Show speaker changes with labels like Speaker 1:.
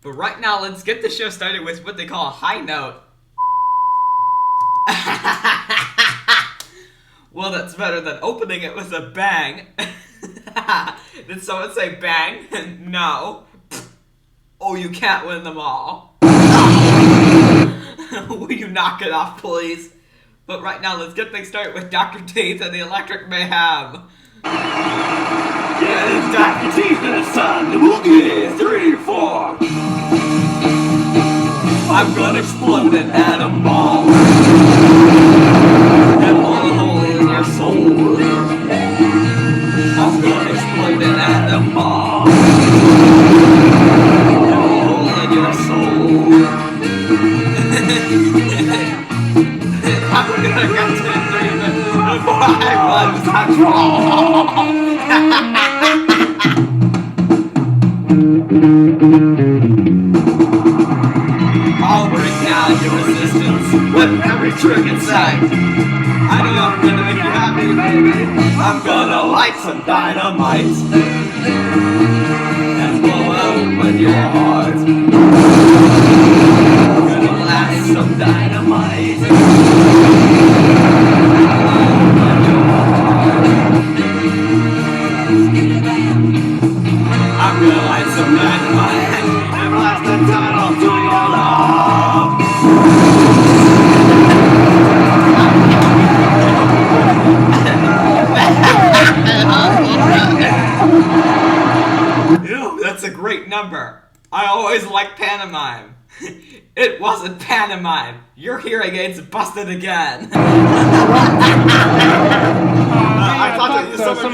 Speaker 1: But right now, let's get the show started with what they call a high note. Well, that's better than opening it with a bang. Did someone say bang? No. Oh, you can't win them all. Will you knock it off, please? But right now, let's get things started with Dr. Teeth and the Electric Mayhem.
Speaker 2: Yeah, it's Dr. Teeth and the Sun. The movie 3, 4. I'm gonna explode an atom bomb and blow a hole in your soul. I'm gonna explode an atom bomb and blow a hole in your soul.
Speaker 1: I'm gonna get to 3 minutes before I lose control.
Speaker 2: I'll break down your resistance with every trick in sight. I know I'm gonna make you happy, baby. I'm gonna light some dynamite and blow open your heart. I'm gonna blast some dynamite and open your heart. I'm gonna light some dynamite and blast the tunnel to your love.
Speaker 1: Ew, that's a great number. I always liked pantomime. It wasn't pantomime. Your hearing aids busted again. I thought that someone